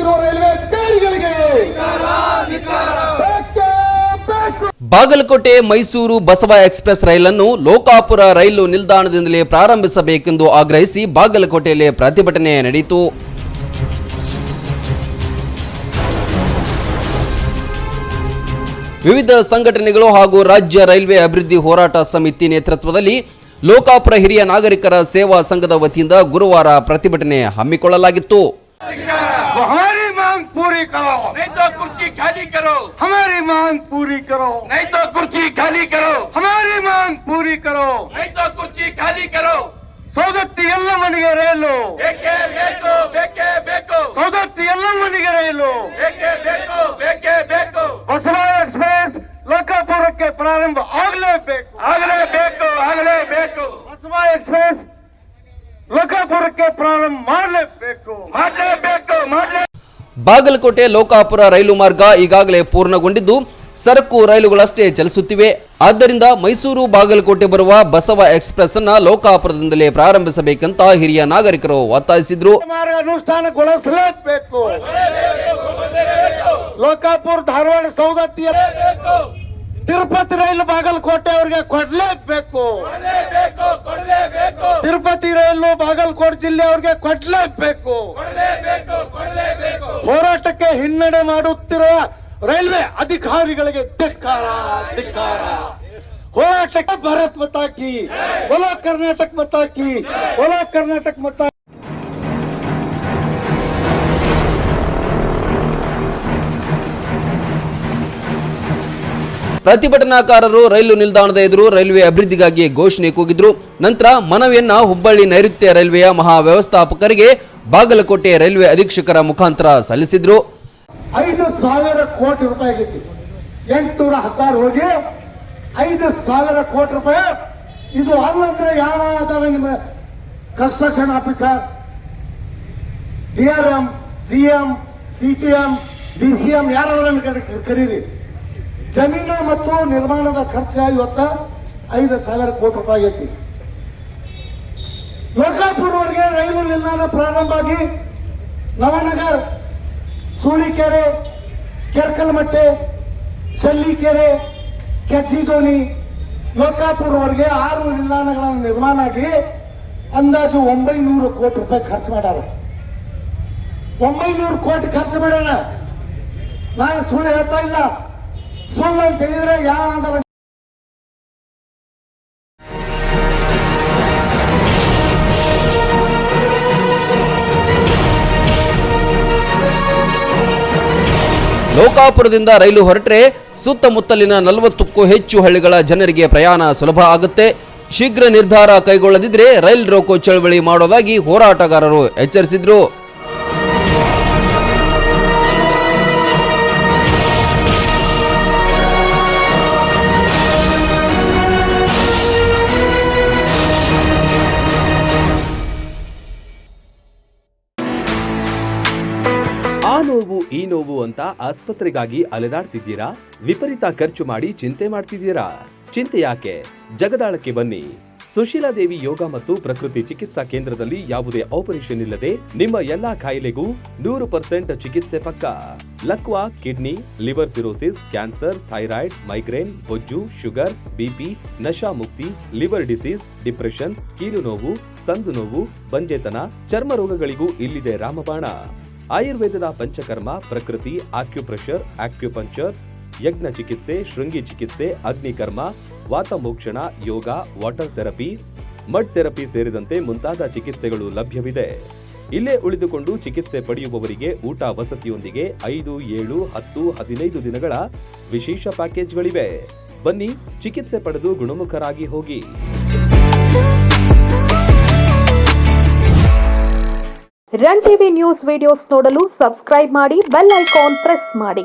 ಮಾಡುತ್ತಿರುವ ರೈಲ್ವೆ ಅಧಿಕಾರಿಗಳಿಗೆ ಬಾಗಲಕೋಟೆ ಮೈಸೂರು ಬಸವ ಎಕ್ಸ್ಪ್ರೆಸ್ ರೈಲನ್ನು ಲೋಕಾಪುರ ರೈಲು ನಿಲ್ದಾಣದಿಂದಲೇ ಪ್ರಾರಂಭಿಸಬೇಕೆಂದು ಆಗ್ರಹಿಸಿ ಬಾಗಲಕೋಟೆಯಲ್ಲಿ ಪ್ರತಿಭಟನೆ ನಡೆಯಿತು. ವಿವಿಧ ಸಂಘಟನೆಗಳು ಹಾಗೂ ರಾಜ್ಯ ರೈಲ್ವೆ ಅಭಿವೃದ್ಧಿ ಹೋರಾಟ ಸಮಿತಿ ನೇತೃತ್ವದಲ್ಲಿ ಲೋಕಾಪುರ ಹಿರಿಯ ನಾಗರಿಕರ ಸೇವಾ ಸಂಘದ ವತಿಯಿಂದ ಗುರುವಾರ ಪ್ರತಿಭಟನೆ ಹಮ್ಮಿಕೊಳ್ಳಲಾಗಿತ್ತು. हमारी मांग पूरी करो, नहीं तो कुर्सी खाली करो. हमारी मांग पूरी करो, नहीं तो कुर्सी खाली करो. हमारी मांग पूरी करो. नहीं तो कुर्सी खाली करो. ಸೌದತ್ತಿ ಎಲ್ಲಮ್ಮನಿಗೆ ರೈಲು, ಬೇಕೇ ಬೇಕು, ಬೇಕೇ ಬೇಕು. ಸೌದತ್ತಿ ಎಲ್ಲಮ್ಮನಿಗೆ ರೈಲು, ಬೇಕೇ ಬೇಕು, ಬೇಕೇ ಬೇಕು. ಬಸವ ಎಕ್ಸ್ಪ್ರೆಸ್ ಲೋಕಾಪುರಕ್ಕೆ ಪ್ರಾರಂಭ ಆಗಲೇಬೇಕು, ಆಗಲೇಬೇಕು, ಆಗಲೇಬೇಕು. ಬಸವ ಎಕ್ಸ್ಪ್ರೆಸ್ ಲೋಕಾಪುರಕ್ಕೆ ಪ್ರಾರಂಭ ಮಾಡಲೇಬೇಕು, ಮಾಡಲೇಬೇಕು, ಮಾಡಲೇ. ಬಾಗಲಕೋಟೆ ಲೋಕಾಪುರ ರೈಲು ಮಾರ್ಗ ಈಗಾಗಲೇ ಪೂರ್ಣಗೊಂಡಿದ್ದು ಸರಕು ರೈಲುಗಳಷ್ಟೇ ಚಲಿಸುತ್ತಿವೆ. ಆದ್ದರಿಂದ ಮೈಸೂರು ಬಾಗಲಕೋಟೆ ಬರುವ ಬಸವ ಎಕ್ಸ್ಪ್ರೆಸ್ ಅನ್ನ ಲೋಕಾಪುರದಿಂದಲೇ ಪ್ರಾರಂಭಿಸಬೇಕಂತ ಹಿರಿಯ ನಾಗರಿಕರು ಒತ್ತಾಯಿಸಿದ್ರು. ಮಾರ್ಗ ಅನುಷ್ಠಾನಗೊಳಿಸಲೇಬೇಕು. ಲೋಕಾಪುರ ಧಾರವಾಡ ಸೌದತ್ತಿ ತಿರುಪತಿ ರೈಲು ಬಾಗಲಕೋಟೆ ಅವರಿಗೆ ಕೊಡ್ಲೇಬೇಕು. ತಿರುಪತಿ ರೈಲು ಬಾಗಲಕೋಟೆ ಜಿಲ್ಲೆ ಅವರಿಗೆ ಕೊಡ್ಲೇಬೇಕು. ಹೋರಾಟಕ್ಕೆ ಹಿನ್ನಡೆ ಮಾಡುತ್ತಿರುವ ರೈಲ್ವೆ ಅಧಿಕಾರಿಗಳಿಗೆ ಧಿಕ್ಕಾರ, ಧಿಕ್ಕಾರ. ಹೋರಾಟಕ್ಕೆ ಭಾರತ್ ಮಾತಾ ಕಿ, ಬೋಲೋ ಕರ್ನಾಟಕ ಮಾತಾ ಕಿ, ಬೋಲೋ ಕರ್ನಾಟಕ ಮಾತಾ. ಪ್ರತಿಭಟನಾಕಾರರು ರೈಲು ನಿಲ್ದಾಣದ ಎದುರು ರೈಲ್ವೆ ಅಭಿವೃದ್ಧಿಗಾಗಿ ಘೋಷಣೆ ಕೂಗಿದ್ರು. ನಂತರ ಮನವಿಯನ್ನ ಹುಬ್ಬಳ್ಳಿ ನೈಋತ್ಯ ರೈಲ್ವೆಯ ಮಹಾ ವ್ಯವಸ್ಥಾಪಕರಿಗೆ ಬಾಗಲಕೋಟೆ ರೈಲ್ವೆ ಅಧೀಕ್ಷಕರ ಮುಖಾಂತರ ಸಲ್ಲಿಸಿದ್ರು. 5,000 ಕೋಟಿ ರೂಪಾಯಿ ಆಗೈತಿ. 816 ಹೋಗಿ 5,000 ಕೋಟಿ ರೂಪಾಯಿ. ಇದು ಅಲ್ಲಂದ್ರೆ ಯಾವ ನಿಮ್ಮ construction officer, DRM, GM, CPM, DCM ಯಾರಾದ್ರೂ ಕರೀರಿ. ಜಮೀನು ಮತ್ತು ನಿರ್ಮಾಣದ ಖರ್ಚು ಇವತ್ತ 5,000 ಕೋಟಿ ರೂಪಾಯಿ ಆಗೈತಿ. ಲೋಕಾಪುರವರೆಗೆ ರೈಲು ನಿಲ್ದಾಣ ಪ್ರಾರಂಭ ಆಗಿ ನವನಗರ್, ಸೂಳಿಕೆರೆ, ಕೆರ್ಕಲ್ಮಟ್ಟೆ, ಶಲ್ಲಿಕೆರೆ, ಕೆಚ್ಚಿದೋಣಿ, ಲೋಕಾಪುರವರೆಗೆ 6 ನಿಲ್ದಾಣಗಳ ನಿರ್ಮಾಣ ಆಗಿ ಅಂದಾಜು 900 ಕೋಟಿ ರೂಪಾಯಿ ಖರ್ಚು ಮಾಡ್ಯಾರ. 900 ಕೋಟಿ ಖರ್ಚು ಮಾಡ್ಯಾರ. ನಾನು ಸುಳ್ಳು ಹೇಳ್ತಾ ಇಲ್ಲ. ಸುಳ್ಳು ಅಂತ ಹೇಳಿದ್ರೆ ಯಾವ ಅಂತ ಲೋಕಾಪುರದಿಂದ ರೈಲು ಹೊರಟ್ರೆ ಸುತ್ತಮುತ್ತಲಿನ 40ಕ್ಕೂ ಹೆಚ್ಚು ಹಳ್ಳಿಗಳ ಜನರಿಗೆ ಪ್ರಯಾಣ ಸುಲಭ ಆಗುತ್ತೆ. ಶೀಘ್ರ ನಿರ್ಧಾರ ಕೈಗೊಳ್ಳದಿದ್ರೆ ರೈಲ್ ರೋಕೋ ಚಳವಳಿ ಮಾಡೋದಾಗಿ ಹೋರಾಟಗಾರರು ಎಚ್ಚರಿಸಿದ್ರು. ಆ ನೋವು ಈ ನೋವು ಅಂತ ಆಸ್ಪತ್ರೆಗಾಗಿ ಅಲೆದಾಡ್ತಿದ್ದೀರಾ? ವಿಪರೀತ ಖರ್ಚು ಮಾಡಿ ಚಿಂತೆ ಮಾಡ್ತಿದ್ದೀರಾ? ಚಿಂತೆ ಯಾಕೆ? ಜಗದಾಳಕ್ಕೆ ಬನ್ನಿ. ಸುಶೀಲಾ ದೇವಿ ಯೋಗ ಮತ್ತು ಪ್ರಕೃತಿ ಚಿಕಿತ್ಸಾ ಕೇಂದ್ರದಲ್ಲಿ ಯಾವುದೇ ಆಪರೇಷನ್ ಇಲ್ಲದೆ ನಿಮ್ಮ ಎಲ್ಲಾ ಕಾಯಿಲೆಗೂ 100% ಚಿಕಿತ್ಸೆ ಪಕ್ಕ. ಲಕ್ವಾ, kidney, liver cirrhosis, cancer, thyroid, migraine, ಬೊಜ್ಜು, ಶುಗರ್, ಬಿಪಿ, ನಶಾ ಮುಕ್ತಿ, ಲಿವರ್ ಡಿಸೀಸ್, ಡಿಪ್ರೆಷನ್, ಕೀಲು ನೋವು, ಸಂದು ನೋವು, ಬಂಜೆತನ, ಚರ್ಮ ರೋಗಗಳಿಗೂ ಇಲ್ಲಿದೆ ರಾಮಬಾಣ. ಆಯುರ್ವೇದದ ಪಂಚಕರ್ಮ, ಪ್ರಕೃತಿ, ಆಕ್ಯುಪ್ರೆಷರ್, ಆಕ್ಯುಪಂಕ್ಚರ್, ಯಜ್ಞ ಚಿಕಿತ್ಸೆ, ಶೃಂಗಿ ಚಿಕಿತ್ಸೆ, ಅಗ್ನಿಕರ್ಮ, ವಾತಮೋಕ್ಷಣ, ಯೋಗ, ವಾಟರ್ ಥೆರಪಿ, ಮಡ್ ಥೆರಪಿ ಸೇರಿದಂತೆ ಮುಂತಾದ ಚಿಕಿತ್ಸೆಗಳು ಲಭ್ಯವಿದೆ. ಇಲ್ಲೇ ಉಳಿದುಕೊಂಡು ಚಿಕಿತ್ಸೆ ಪಡೆಯುವವರಿಗೆ ಊಟ ವಸತಿಯೊಂದಿಗೆ 5, 7, 10, 15 ದಿನಗಳ ವಿಶೇಷ ಪ್ಯಾಕೇಜ್ಗಳಿವೆ. ಬನ್ನಿ, ಚಿಕಿತ್ಸೆ ಪಡೆದು ಗುಣಮುಖರಾಗಿ ಹೋಗಿ. ರನ್ ಟಿವಿ ನ್ಯೂಸ್ ವಿಡಿಯೋಸ್ ನೋಡಲು ಸಬ್ಸ್ಕ್ರೈಬ್ ಮಾಡಿ, ಬೆಲ್ ಐಕಾನ್ ಪ್ರೆಸ್ ಮಾಡಿ.